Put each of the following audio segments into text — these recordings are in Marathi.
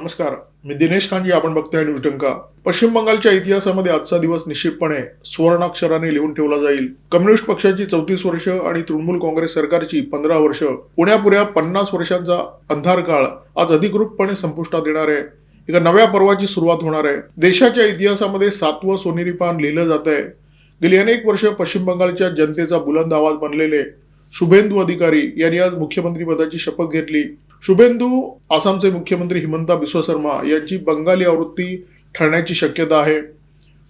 नमस्कार, मी दिनेश खानजी. आपण बघताय न्यूज डंका. पश्चिम बंगालच्या इतिहासामध्ये आजचा दिवस निश्चितपणे सुवर्णाक्षराने लिहून ठेवला जाईल. कम्युनिस्ट पक्षाची 34 वर्ष आणि तृणमूल काँग्रेस सरकारची 15 वर्ष, पुण्या 50 वर्षांचा अंधार काळ आज अधिकृतपणे संपुष्टात येणार आहे. एका नव्या पर्वाची सुरुवात होणार आहे. देशाच्या इतिहासामध्ये 7वं सोनेरी पान लिहिलं जात आहे. गेली अनेक वर्ष पश्चिम बंगालच्या जनतेचा बुलंद आवाज बनलेले शुभेंदू अधिकारी यांनी आज मुख्यमंत्री पदाची शपथ घेतली. शुभेंदू आसामचे मुख्यमंत्री हिमंता बिस्वा शर्मा यांची बंगाली आवृत्ती ठरण्याची शक्यता आहे.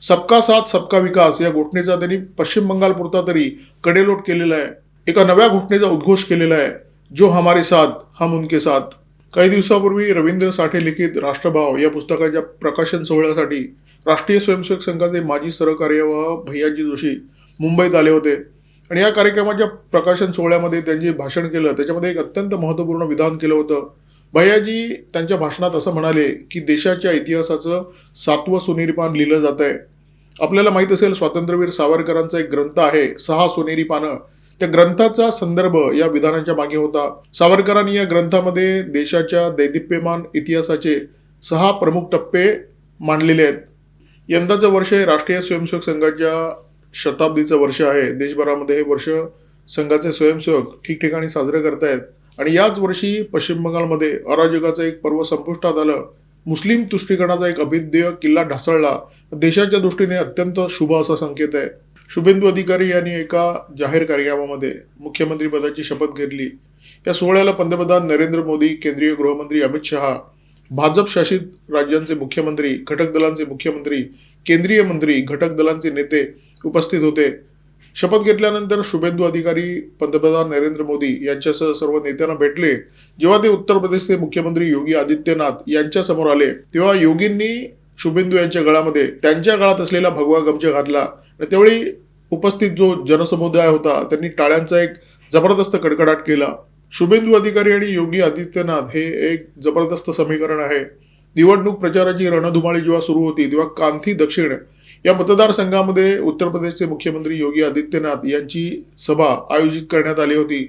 सबका साथ सबका विकास या घोषणेचा त्यांनी पश्चिम बंगालपुरता तरी कडेलोट केलेला आहे. एका नव्या घोषणेचा उद्घोष केलेला आहे, जो हमारे साथ हम उनके साथ. काही दिवसापूर्वी रवींद्र साठे लिखित राष्ट्रभाव या पुस्तकाच्या प्रकाशन सोहळ्यासाठी राष्ट्रीय स्वयंसेवक संघाचे माजी सरकार्यवाह भैयाजी जोशी मुंबईत आले होते आणि या कार्यक्रमाच्या प्रकाशन सोहळ्यामध्ये त्यांनी भाषण केलं. त्याच्यामध्ये एक अत्यंत महत्त्वपूर्ण विधान केलं होतं. भैयाजी त्यांच्या भाषणात असं म्हणाले की देशाच्या इतिहासाचं 7वं सोनेरी पान लिहिलं जात आहे. आपल्याला माहित असेल, स्वातंत्र्यवीर सावरकरांचा एक ग्रंथ आहे 6 सोनेरी पानं. त्या ग्रंथाचा संदर्भ या विधानाच्या मागे होता. सावरकरांनी या ग्रंथामध्ये देशाच्या दैदिप्यमान इतिहासाचे 6 प्रमुख टप्पे मांडलेले आहेत. यंदाचं वर्ष हे राष्ट्रीय स्वयंसेवक संघाच्या शताब्दीचं वर्ष आहे. देशभरामध्ये हे वर्ष संघाचे स्वयंसेवक ठिकठिकाणी साजरे करतायत आणि याच वर्षी पश्चिम बंगालमध्ये अराजकाचं एक पर्व संपुष्टात आलं. मुस्लिम तुष्टीकरणाचा एक अभेद्य किल्ला ढासळला. देशाच्या दृष्टीने अत्यंत शुभ असा संकेत आहे. शुभेंदू अधिकारी यांनी एका जाहीर कार्यक्रमामध्ये मुख्यमंत्री पदाची शपथ घेतली. या सोहळ्याला पंतप्रधान नरेंद्र मोदी, केंद्रीय गृहमंत्री अमित शहा, भाजप शासित राज्यांचे मुख्यमंत्री, घटक दलांचे मुख्यमंत्री, केंद्रीय मंत्री, घटक दलांचे नेते उपस्थित होते. शपथ घेतल्यानंतर शुभेंदू अधिकारी पंतप्रधान नरेंद्र मोदी यांच्यासह सर्व नेत्यांना भेटले. जेव्हा ते उत्तर प्रदेशचे मुख्यमंत्री योगी आदित्यनाथ यांच्या समोर आले, तेव्हा योगींनी शुभेंदू यांच्या गळामध्ये त्यांच्या गळात असलेला भगवा गमछा घातला आणि त्यावेळी उपस्थित जो जनसमुदाय होता त्यांनी टाळ्यांचा एक जबरदस्त कडकडाट केला. शुभेंदू अधिकारी आणि योगी आदित्यनाथ हे एक जबरदस्त समीकरण आहे. निवडणूक प्रचाराची रणधुमाळी जेव्हा सुरू होती, तेव्हा कांथी दक्षिण या मतदारसंघामध्ये उत्तर प्रदेशचे मुख्यमंत्री योगी आदित्यनाथ यांची सभा आयोजित करण्यात आली होती.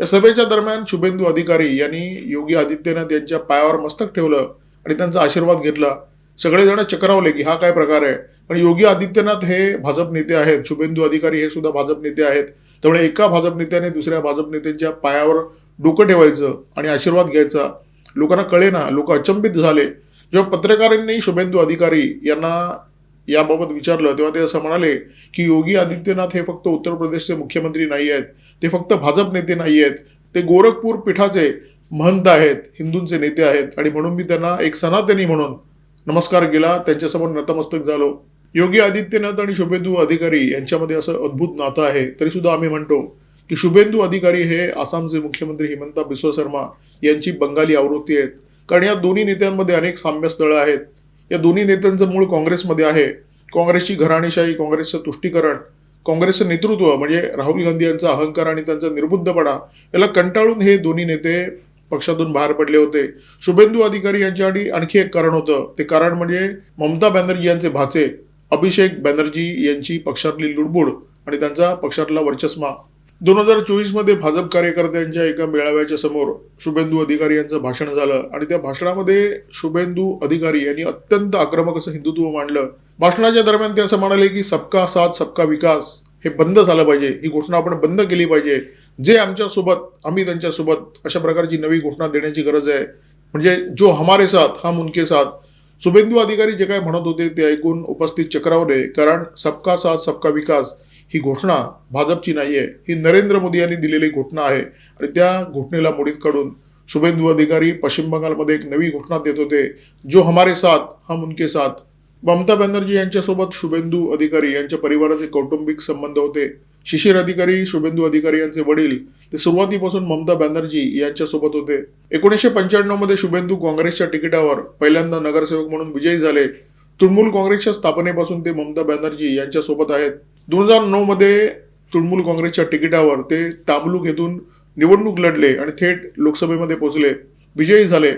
या सभेच्या दरम्यान शुभेंदू अधिकारी यांनी योगी आदित्यनाथ यांच्या पायावर मस्तक ठेवलं आणि त्यांचा आशीर्वाद घेतला. सगळेजण चक्रावले की हा काय प्रकार आहे. आणि योगी आदित्यनाथ हे भाजप नेते आहेत, शुभेंदू अधिकारी हे सुद्धा भाजप नेते आहेत. त्यामुळे एका भाजप नेत्याने दुसऱ्या भाजप नेत्यांच्या पायावर डोकं ठेवायचं आणि आशीर्वाद घ्यायचा. लोकांना कळेना, लोक अचंबित झाले. जेव्हा पत्रकारांनी शुभेंदू अधिकारी यांना याबाबत विचारलं, तेव्हा ते असं म्हणाले की योगी आदित्यनाथ हे फक्त उत्तर प्रदेशचे मुख्यमंत्री नाही आहेत, ते फक्त भाजप नेते नाही आहेत, ते गोरखपूर पीठाचे महंत आहेत, हिंदूंचे नेते आहेत आणि म्हणून मी त्यांना एक सनातनी म्हणून नमस्कार केला, त्यांच्यासमोर नतमस्तक झालो. योगी आदित्यनाथ आणि शुभेंदू अधिकारी यांच्यामध्ये असं अद्भुत नातं आहे. तरी सुद्धा आम्ही म्हणतो की शुभेंदू अधिकारी हे आसामचे मुख्यमंत्री हिमंता बिस्वा शर्मा यांची बंगाली आवृत्ती आहेत. कारण या दोन्ही नेत्यांमध्ये अनेक साम्यस्थळं आहेत. या दोन्ही नेत्यांचं मूळ काँग्रेसमध्ये आहे. काँग्रेसची घराणेशाही, काँग्रेसचं तुष्टीकरण, काँग्रेसचं नेतृत्व म्हणजे राहुल गांधी यांचा अहंकार आणि त्यांचा निर्बुद्धपणा याला कंटाळून हे दोन्ही नेते पक्षातून बाहेर पडले होते. शुभेंदू अधिकारी यांच्यासाठी आणखी एक कारण होतं. ते कारण म्हणजे ममता बॅनर्जी यांचे भाचे अभिषेक बॅनर्जी यांची पक्षातली लुडबुड आणि त्यांचा पक्षातला वर्चस्मा. 2024 मध्ये भाजप कार्यकर्त्यांच्या एका मेळाव्याच्या समोर शुभेंदू अधिकारी यांचं भाषण झालं आणि त्या भाषणामध्ये शुभेंदू अधिकारी यांनी अत्यंत आक्रमक असं हिंदुत्व मांडलं. भाषणाच्या दरम्यान ते असं म्हणाले की सबका साथ सबका विकास हे बंद झालं पाहिजे, ही घोषणा आपण बंद केली पाहिजे. जे आमच्यासोबत आम्ही त्यांच्यासोबत, अशा प्रकारची नवी घोषणा देण्याची गरज आहे. म्हणजे जो हमारे साथ हम उनके साथ. शुभेंदू अधिकारी जे काय म्हणत होते ते ऐकून उपस्थित चक्रावले. कारण सबका साथ सबका विकास ही घोषणा भाजपची नाहीये, ही नरेंद्र मोदी यांनी दिलेली घोषणा आहे आणि त्या घोषणेला मोडीत काढून शुभेंदू अधिकारी पश्चिम बंगालमध्ये एक नवी घोषणा देत होते, जो हमारे साथ हम उनके साथ. ममता बॅनर्जी यांच्यासोबत शुभेंदू अधिकारी यांच्या परिवाराचे कौटुंबिक संबंध होते. शिशिर अधिकारी, शुभेंदू अधिकारी यांचे वडील, ते सुरुवातीपासून ममता बॅनर्जी यांच्यासोबत होते. 1995 मध्ये शुभेंदू काँग्रेसच्या तिकिटावर पहिल्यांदा नगरसेवक म्हणून विजयी झाले. तृणमूल काँग्रेसच्या स्थापनेपासून ते ममता बॅनर्जी यांच्यासोबत आहेत. 2009 मध्ये तृणमूल काँग्रेसच्या तिकिटावर ते तामलुक येथून निवडणूक लढले आणि थेट लोकसभेमध्ये पोहोचले, विजयी झाले.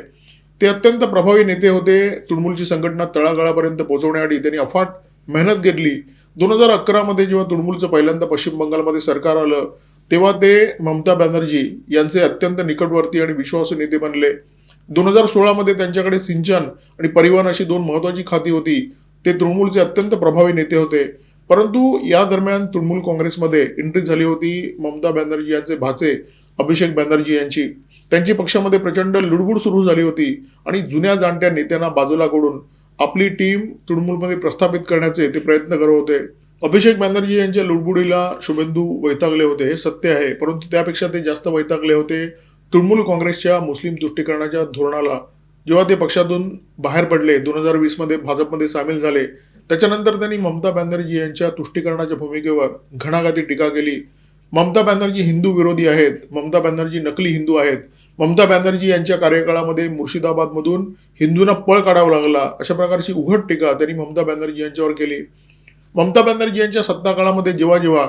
ते अत्यंत प्रभावी नेते होते. तृणमूलची संघटना तळागाळापर्यंत पोहोचवण्यासाठी त्यांनी अफाट मेहनत घेतली. 2011 मध्ये जेव्हा तृणमूलचं पहिल्यांदा पश्चिम बंगालमध्ये सरकार आलं, तेव्हा ते ममता बॅनर्जी यांचे अत्यंत निकटवर्ती आणि विश्वासू नेते बनले. 2016 मध्ये त्यांच्याकडे सिंचन आणि परिवहन अशी दोन महत्वाची खाती होती. ते तृणमूलचे अत्यंत प्रभावी नेते होते. परंतु या दरम्यान तृणमूल काँग्रेसमध्ये एंट्री झाली होती ममता बॅनर्जी यांचे भाचे अभिषेक बॅनर्जी यांची. त्यांची पक्षामध्ये प्रचंड लुडबुड सुरू झाली होती आणि जुन्या जाणत्या नेत्यांना बाजूला करून आपली टीम तृणमूलमध्ये प्रस्थापित करण्याचे ते प्रयत्न करत होते. अभिषेक बॅनर्जी यांच्या लुडबुडीला शुभेंदू वैतागले होते, हे सत्य आहे. परंतु त्यापेक्षा ते जास्त वैतागले होते तृणमूल काँग्रेसच्या मुस्लिम तुष्टीकरणाच्या धोरणाला. जेव्हा ते पक्षातून बाहेर पडले, 2020 मध्ये भाजपमध्ये सामील झाले, त्याच्यानंतर त्यांनी ममता बॅनर्जी यांच्या तुष्टीकरणाच्या भूमिकेवर घणाघाती टीका केली. ममता बॅनर्जी हिंदू विरोधी आहेत, ममता बॅनर्जी नकली हिंदू आहेत, ममता बॅनर्जी यांच्या कार्यकाळामध्ये मुर्शिदाबादमधून हिंदूंना पळ काढावा लागला, अशा प्रकारची उघड टीका त्यांनी ममता बॅनर्जी यांच्यावर केली. ममता बॅनर्जी यांच्या सत्ताकाळामध्ये जेव्हा जेव्हा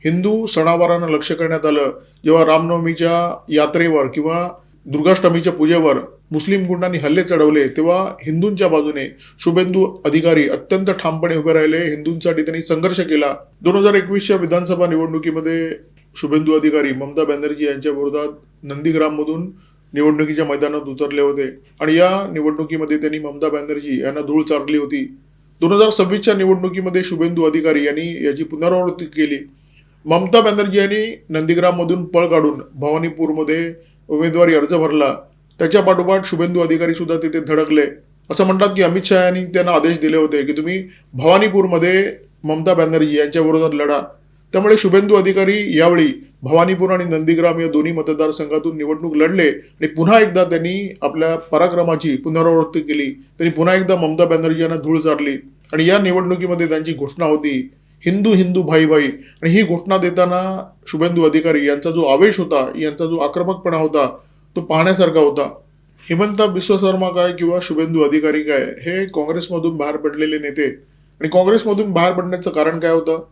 हिंदू सणावारांना लक्ष करण्यात आलं, जेव्हा रामनवमीच्या यात्रेवर किंवा दुर्गाष्टमीच्या पूजेवर मुस्लिम गुंडांनी हल्ले चढवले, तेव्हा हिंदूंच्या बाजूने शुभेंदू अधिकारी अत्यंत ठामपणे उभे राहिले. हिंदूंसाठी त्यांनी संघर्ष केला. 2021च्या विधानसभा निवडणुकीमध्ये शुभेंदू अधिकारी ममता बॅनर्जी यांच्या विरोधात नंदीग्राममधून निवडणुकीच्या मैदानात उतरले होते आणि या निवडणुकीमध्ये त्यांनी ममता बॅनर्जी यांना धूळ चारली होती. 2026च्या निवडणुकीमध्ये शुभेंदू अधिकारी यांनी याची पुनरावृत्ती केली. ममता बॅनर्जी यांनी नंदीग्राममधून पळ काढून भवानीपूरमध्ये उमेदवारी अर्ज भरला. त्याच्या पाठोपाठ शुभेंदू अधिकारी सुद्धा तिथे धडकले. असं म्हणतात की अमित शहा यांनी त्यांना आदेश दिले होते की तुम्ही भवानीपूरमध्ये ममता बॅनर्जी यांच्या विरोधात लढा. त्यामुळे शुभेंदू अधिकारी यावेळी भवानीपूर आणि नंदीग्राम या दोन्ही मतदारसंघातून निवडणूक लढले आणि पुन्हा एकदा त्यांनी आपल्या पराक्रमाची पुनरावृत्ती केली. त्यांनी पुन्हा एकदा ममता बॅनर्जी यांना धूळ चारली आणि या निवडणुकीमध्ये त्यांची घोषणा होती हिंदू हिंदू भाई भाई. आणि ही घोषणा देताना शुभेंदू अधिकारी यांचा जो आवेश होता, यांचा जो आक्रमकपणा होता, तो पाहण्यासारखा होता. हिमंता बिस्व शर्मा काय किंवा शुभेंदू अधिकारी काय, हे काँग्रेसमधून बाहेर पडलेले नेते. आणि काँग्रेसमधून बाहेर पडण्याचं कारण काय होतं?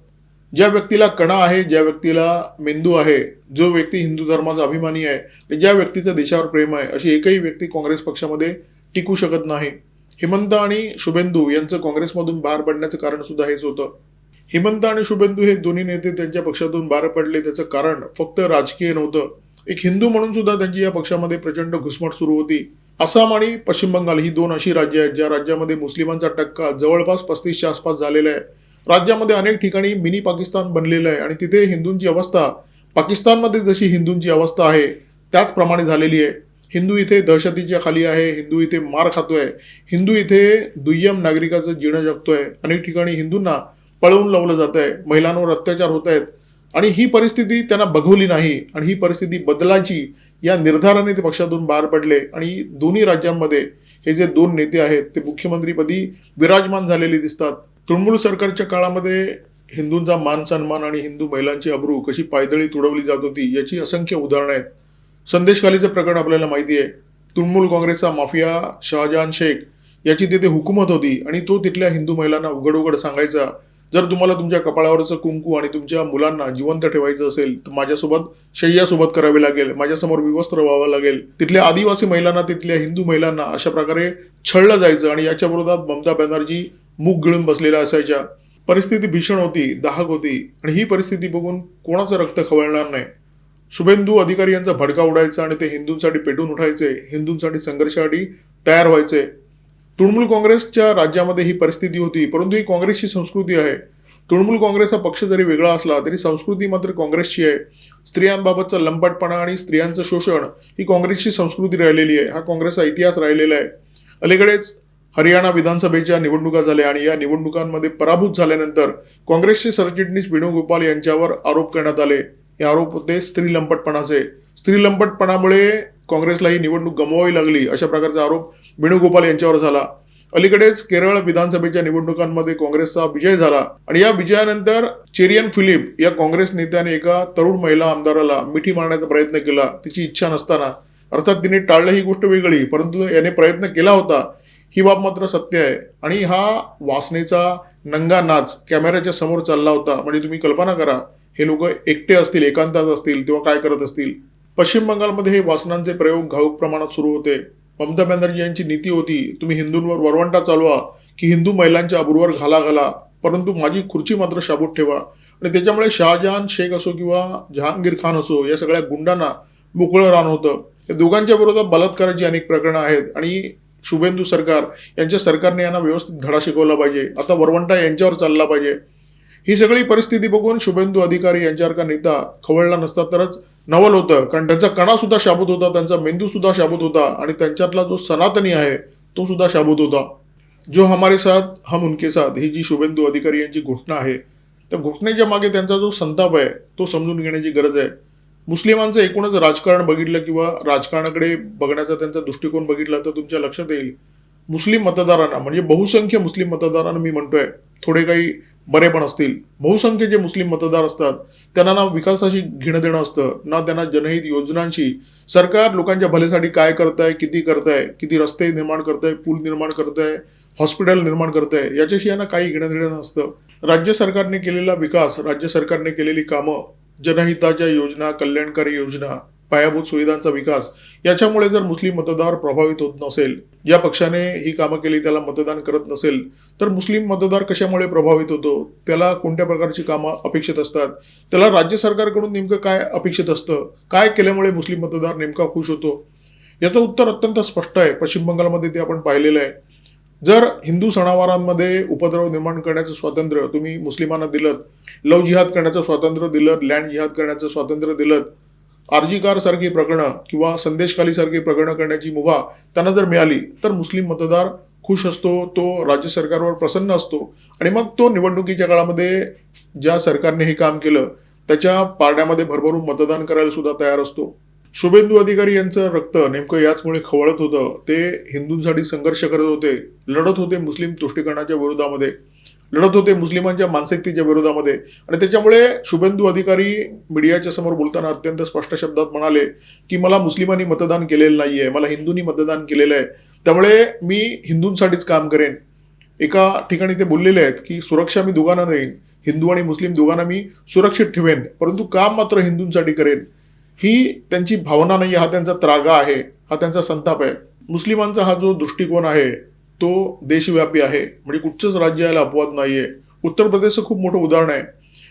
ज्या व्यक्तीला कणा आहे, ज्या व्यक्तीला मेंदू आहे, जो व्यक्ती हिंदू धर्माचा अभिमानी आहे, ज्या व्यक्तीचं देशावर प्रेम आहे, अशी एकही व्यक्ती काँग्रेस पक्षामध्ये टिकू शकत नाही. हिमंत आणि शुभेंदू यांचं काँग्रेसमधून बाहेर पडण्याचं कारण सुद्धा हेच होतं. हिमंत आणि शुभेंदू हे दोन्ही नेते त्यांच्या पक्षातून बाहेर पडले, त्याचं कारण फक्त राजकीय नव्हतं. एक हिंदू म्हणून सुद्धा त्यांची या पक्षामध्ये प्रचंड घुसमट सुरू होती. आसाम आणि पश्चिम बंगाल ही दोन अशी राज्य आहेत ज्या राज्यामध्ये मुस्लिमांचा टक्का जवळपास 35च्या आसपास झालेला आहे. राज्यामध्ये अनेक ठिकाणी मिनी पाकिस्तान बनलेलं आहे आणि तिथे हिंदूंची अवस्था पाकिस्तानमध्ये जशी हिंदूंची अवस्था आहे त्याचप्रमाणे झालेली आहे. हिंदू इथे दहशतीच्या खाली आहे, हिंदू इथे मार खातोय, हिंदू इथे दुय्यम नागरिकाचं जीणं जगतोय. अनेक ठिकाणी हिंदूंना पळवून लावलं जात आहे, महिलांवर अत्याचार होत आहेत आणि ही परिस्थिती त्यांना बघवली नाही आणि ही परिस्थिती बदलायची या निर्धाराने ते पक्षातून बाहेर पडले. आणि दोन्ही राज्यांमध्ये हे जे दोन नेते आहेत ते मुख्यमंत्रीपदी विराजमान झालेले दिसतात. तृणमूल सरकारच्या काळामध्ये हिंदूंचा मान सन्मान आणि हिंदू महिलांची अब्रू कशी पायदळी तुडवली जात होती याची असंख्य उदाहरणं आहेत. संदेशखालीचं प्रकरण आपल्याला माहिती आहे. तृणमूल काँग्रेसचा माफिया शहाजहान शेख याची तिथे हुकूमत होती आणि तो तिथल्या हिंदू महिलांना उघड उघड सांगायचा, जर तुम्हाला तुमच्या कपाळावरचं कुंकू आणि तुमच्या मुलांना जिवंत ठेवायचं असेल तर माझ्यासोबत शय्यासोबत करावे लागेल, माझ्यासमोर विवस्त्र व्हावं लागेल. तिथल्या आदिवासी महिलांना, तिथल्या हिंदू महिलांना अशा प्रकारे छळलं जायचं आणि याच्या विरोधात ममता बॅनर्जी मूग गिळून बसलेल्या असायच्या. परिस्थिती भीषण होती, दाहक होती आणि ही परिस्थिती बघून कोणाचं रक्त खवळणार नाही. शुभेंदू अधिकारी यांचा भडका उडायचा आणि ते हिंदूंसाठी पेटून उठायचे, हिंदूंसाठी संघर्षासाठी तयार व्हायचे. तृणमूल काँग्रेसच्या राज्यामध्ये ही परिस्थिती होती, परंतु ही काँग्रेसची संस्कृती आहे. तृणमूल काँग्रेस हा पक्ष जरी वेगळा असला तरी संस्कृती मात्र काँग्रेसची आहे. स्त्रियांबाबतचा लंपटपणा आणि स्त्रियांचं शोषण ही काँग्रेसची संस्कृती राहिलेली आहे, हा काँग्रेसचा इतिहास राहिलेला आहे. अलीकडेच हरियाणा विधानसभेच्या निवडणुका झाल्या आणि या निवडणुकांमध्ये पराभूत झाल्यानंतर काँग्रेसचे सरचिटणीस वेणुगोपाल यांच्यावर आरोप करण्यात आले. हे आरोप होते स्त्री लंपटपणाचे. स्त्री लंपटपणामुळे काँग्रेसला ही निवडणूक गमवावी लागली, अशा प्रकारचा आरोप वेणुगोपाल यांच्यावर झाला. अलीकडेच केरळ विधानसभेच्या निवडणुकांमध्ये काँग्रेसचा विजय झाला आणि या विजयानंतर चेरियन फिलिप या काँग्रेस नेत्याने एका तरुण महिला आमदाराला मिठी मारण्याचा प्रयत्न केला, तिची इच्छा नसताना. अर्थात तिने टाळलं ही गोष्ट वेगळी, परंतु याने प्रयत्न केला होता ही बाब मात्र सत्य आहे. आणि हा वासनेचा नंगा नाच कॅमेऱ्याच्या समोर चालला होता. म्हणजे तुम्ही कल्पना करा, हे लोक एकटे असतील, एकांतात असतील तेव्हा काय करत असतील. पश्चिम बंगालमध्ये हे वासनांचे प्रयोग घाऊक प्रमाणात सुरू होते. ममता बॅनर्जी यांची नीती होती, तुम्ही हिंदूंवर वरवंटा चालवा की हिंदू महिलांच्या अब्रूवर घाला, परंतु माझी खुर्ची मात्र शाबूत ठेवा. आणि त्याच्यामुळे शहाजहान शेख असो किंवा जहांगीर खान असो या सगळ्या गुंडांना मोकळं रान होतं. या दोघांच्या विरोधात बलात्काराची अनेक प्रकरणं आहेत आणि शुभेंदू सरकार यांच्या सरकारने यांना व्यवस्थित धडा शिकवला पाहिजे. आता वरवंटा यांच्यावर चालला पाहिजे. ही सगळी परिस्थिती बघून शुभेंदू अधिकारी यांच्यासारखा नेता खवळला नसता तरच नवल होतं, कारण त्यांचा कणा सुद्धा शाबूत होता, त्यांचा मेंदू सुद्धा शाबूत होता आणि त्यांच्यातला जो सनातनी आहे तो सुद्धा शाबूत होता. जो हमारे साथ हम उनके साथ ही जी शुभेंदू अधिकारी यांची घोषणा आहे, त्या घोषणेच्या मागे त्यांचा जो संताप आहे तो समजून घेण्याची गरज आहे. मुस्लिमांचं एकूणच राजकारण बघितलं किंवा राजकारणाकडे बघण्याचा त्यांचा दृष्टिकोन बघितला तर तुमच्या लक्षात येईल मुस्लिम मतदारांना, म्हणजे बहुसंख्य मुस्लिम मतदारांना मी म्हणतोय, थोडे काही बरे पण असतील, बहुसंख्य जे मुस्लिम मतदार असतात त्यांना ना विकासाशी घेणं देणं असतं, ना त्यांना जनहित योजनांशी, सरकार लोकांच्या भल्यासाठी काय करताय, किती रस्ते निर्माण करताय, पूल निर्माण करताय, हॉस्पिटल निर्माण करताय, याच्याशी यांना काही घेणं देणं नसतं. राज्य सरकारने केलेला विकास, राज्य सरकारने केलेली कामं, जनहिताच्या योजना, कल्याणकारी योजना, पायाभूत सुविधांचा विकास, याच्यामुळे जर मुस्लिम मतदार प्रभावित होत नसेल, ज्या पक्षाने ही कामं केली त्याला मतदान करत नसेल, तर मुस्लिम मतदार कशामुळे प्रभावित होतो, त्याला कोणत्या प्रकारची कामं अपेक्षित असतात, त्याला राज्य सरकारकडून नेमकं काय अपेक्षित असतं, काय केल्यामुळे मुस्लिम मतदार नेमका खुश होतो, याचं उत्तर अत्यंत स्पष्ट आहे. पश्चिम बंगालमध्ये ते आपण पाहिलेलं आहे. जर हिंदू सणावारांमध्ये उपद्रव निर्माण करण्याचं स्वातंत्र्य तुम्ही मुस्लिमांना दिलं, लव जिहाद करण्याचं स्वातंत्र्य दिलं, लँड जिहाद करण्याचं स्वातंत्र्य दिलं, आरजी कार सारखी प्रकरणं किंवा संदेशखाली सारखी प्रकरणं करण्याची मुभा त्यांना जर मिळाली तर मुस्लिम मतदार खुश असतो, तो राज्य सरकारवर प्रसन्न असतो आणि मग तो निवडणुकीच्या काळामध्ये ज्या सरकारने हे काम केलं त्याच्या पारड्यामध्ये भरभरून मतदान करायला सुद्धा तयार असतो. शुभेंदू अधिकारी यांचं रक्त नेमकं याचमुळे खवळत होतं. ते हिंदूंसाठी संघर्ष करत होते, लढत होते मुस्लिम तुष्टीकरणाच्या विरोधामध्ये, लढत होते मुस्लिमांच्या मानसिकतेच्या विरोधामध्ये आणि त्याच्यामुळे शुभेंदू अधिकारी मीडियाच्या समोर बोलताना अत्यंत स्पष्ट शब्दात म्हणाले की मला मुस्लिमांनी मतदान केलेलं नाहीये, मला हिंदूंनी मतदान केलेलं आहे, त्यामुळे मी हिंदूंसाठीच काम करेन. एका ठिकाणी ते बोललेले आहेत की सुरक्षा मी दोघांना देईन, हिंदू आणि मुस्लिम दोघांना मी सुरक्षित ठेवेन, परंतु काम मात्र हिंदूंसाठी करेन. ही त्यांची भावना नाही, हा त्यांचा त्रागा आहे, हा त्यांचा संताप आहे. मुस्लिमांचा हा जो दृष्टिकोन आहे तो देशव्यापी आहे, म्हणजे कुठचंच राज्य याला अपवाद नाहीये. उत्तर प्रदेशचं खूप मोठं उदाहरण आहे.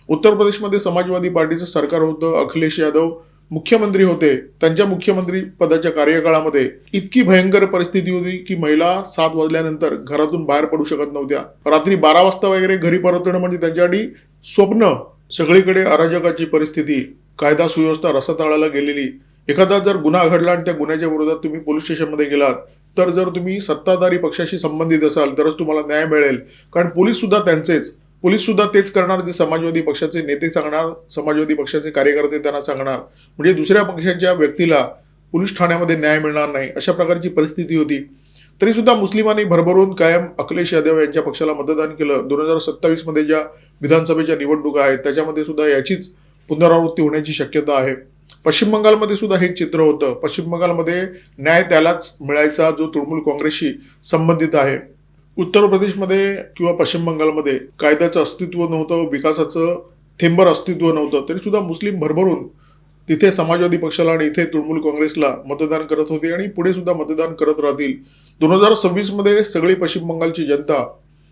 उत्तर प्रदेशमध्ये समाजवादी पार्टीचं सरकार होतं, अखिलेश यादव मुख्यमंत्री होते. त्यांच्या मुख्यमंत्री पदाच्या कार्यकाळामध्ये इतकी भयंकर परिस्थिती होती की महिला 7 वाजल्यानंतर घरातून बाहेर पडू शकत नव्हत्या. रात्री 12 वाजता वगैरे घरी परतणं म्हणजे त्यांच्यासाठी स्वप्न. सगळीकडे अराजकाची परिस्थिती, कायदा सुव्यवस्था रसातळाला गेलेली. एखादा जर गुन्हा घडला आणि त्या गुन्ह्याच्या विरोधात तुम्ही पोलीस स्टेशनमध्ये गेलात तर जर तुम्ही सत्ताधारी पक्षाशी संबंधित असाल तरच तुम्हाला न्याय मिळेल, कारण पोलीस सुद्धा तेच करणार जे समाजवादी पक्षाचे नेते सांगणार, समाजवादी पक्षाचे कार्यकर्ते त्यांना सांगणार. म्हणजे दुसऱ्या पक्षाच्या व्यक्तीला पोलीस ठाण्यामध्ये न्याय मिळणार नाही, अशा प्रकारची परिस्थिती होती. तरी सुद्धा मुस्लिमांनी भरभरून कायम अखिलेश यादव यांच्या पक्षाला मतदान केलं. 2027 मध्ये ज्या विधानसभेच्या निवडणुका आहेत त्याच्यामध्ये सुद्धा याचीच पुनरावृत्ती होण्याची शक्यता आहे. पश्चिम बंगालमध्ये सुद्धा हेच चित्र होतं. पश्चिम बंगालमध्ये न्याय त्यालाच मिळायचा जो तृणमूल काँग्रेसशी संबंधित आहे. उत्तर प्रदेशमध्ये किंवा पश्चिम बंगालमध्ये कायद्याचं अस्तित्व नव्हतं, विकासाचं थेंबर अस्तित्व नव्हतं, तरी सुद्धा मुस्लिम भरभरून तिथे समाजवादी पक्षाला आणि इथे तृणमूल काँग्रेसला मतदान करत होते आणि पुढे सुद्धा मतदान करत राहतील. 2026 मध्ये सगळी पश्चिम बंगालची जनता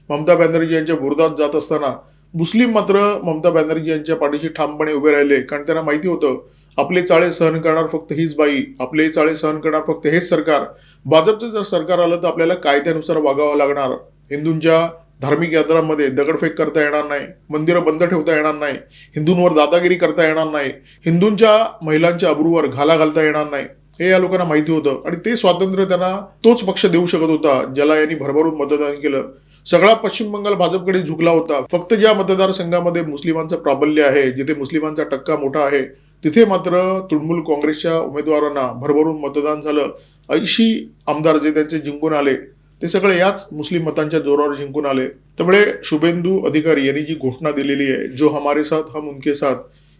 ममता बॅनर्जी यांच्या विरोधात जात असताना मुस्लिम मात्र ममता बॅनर्जी यांच्या पाठीशी ठामपणे उभे राहिले, कारण त्यांना माहिती होतं आपले चाळे सहन करणार फक्त हीच बाई, आपले चाळे सहन करणार फक्त हेच सरकार. भाजपचं जर सरकार आलं तर आपल्याला कायद्यानुसार वागावं लागणार. हिंदूंच्या धार्मिक यात्रांमध्ये दगडफेक करता येणार नाही, मंदिरं बंद ठेवता येणार नाही, हिंदूंवर दादागिरी करता येणार नाही, हिंदूंच्या महिलांच्या अब्रूवर घाला घालता येणार नाही, हे या लोकांना माहिती होतं आणि ते स्वातंत्र्य त्यांना तोच पक्ष देऊ शकत होता ज्याला यांनी भरभरून मतदान केलं. सगळा पश्चिम बंगाल भाजपकडे झुकला होता. फक्त ज्या मतदारसंघामध्ये मुस्लिमांचं प्राबल्य आहे, जिथे मुस्लिमांचा टक्का मोठा आहे, तिथे मात्र तृणमूल काँग्रेसच्या उमेदवारांना भरभरून मतदान झालं. 80 आमदार जे त्यांचे जिंकून आले ते सगळे याच मुस्लिम मतांच्या जोरावर जिंकून आले. त्यामुळे शुभेंदू अधिकारी यांनी जी घोषणा दिलेली आहे, जो हमारे साथ हम उनके साथ,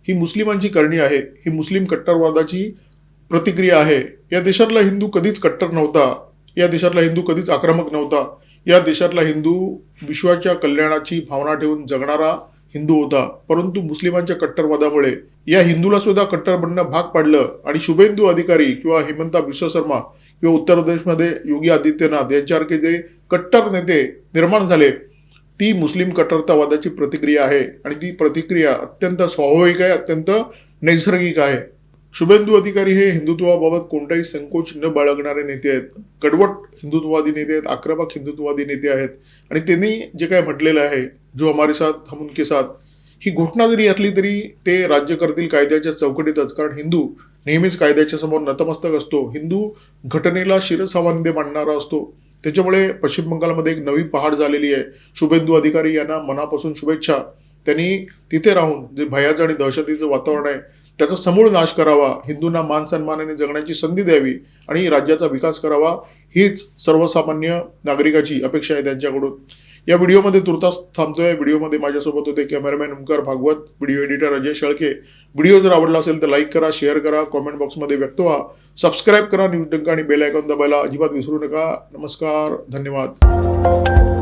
ही मुस्लिमांची करणी आहे, ही मुस्लिम कट्टरवादाची प्रतिक्रिया आहे. या देशातला हिंदू कधीच कट्टर नव्हता, या देशातला हिंदू कधीच आक्रमक नव्हता. या देशातला हिंदू विश्वाच्या कल्याणाची भावना ठेवून जगणारा हिंदू होता. परंतु मुस्लिमांच्या कट्टरवादामुळे या हिंदूला सुद्धा कट्टर बनणं भाग पाडलं आणि शुभेंदू अधिकारी किंवा हेमंता बिस्वा शर्मा किंवा उत्तर प्रदेशमध्ये योगी आदित्यनाथ यांच्यासारखे जे कट्टर नेते निर्माण झाले, ती मुस्लिम कट्टरतावादाची प्रतिक्रिया आहे आणि ती प्रतिक्रिया अत्यंत स्वाभाविक आहे, अत्यंत नैसर्गिक आहे. शुभेंदू अधिकारी हे हिंदुत्वाबाबत कोणताही संकोच न बाळगणारे नेते आहेत. कडवट हिंदुत्ववादी नेते आहेत, आक्रमक हिंदुत्ववादी नेते आहेत. आणि त्यांनी जे काय म्हटलेलं आहे, जो हमारे साथ हम उनके साथ, ही घोषणा जरी असली तरी ते राज्य करतील कायद्याच्या चौकटीतच. कारण हिंदू नेहमीच कायद्याच्या समोर नतमस्तक असतो. हिंदू घटनेला शिरसावंदे मानणारा असतो. त्याच्यामुळे पश्चिम बंगालमध्ये एक नवी पहाड झालेली आहे. शुभेंदू अधिकारी यांना मनापासून शुभेच्छा. त्यांनी तिथे राहून जे भयाचं आणि दहशतीचं वातावरण आहे त्याचा समूळ नाश करावा, हिंदूंना मान सन्मानाने जगण्याची संधी द्यावी आणि राज्याचा विकास करावा, हीच सर्वसामान्य नागरिकाची अपेक्षा आहे त्यांच्याकडून. या व्हिडिओमध्ये तुर्तास थांबतोय. व्हिडिओमध्ये माझ्यासोबत होते cameraman Omkar Bhagwat, video editor Ajay Shelke. Video जर आवडला असेल तर लाईक करा, शेअर करा, कॉमेंट बॉक्समध्ये व्यक्त व्हा, सबस्क्राईब करा न्यूज डंका आणि बेल आयकॉन दाबायला अजिबात विसरू नका. नमस्कार, धन्यवाद.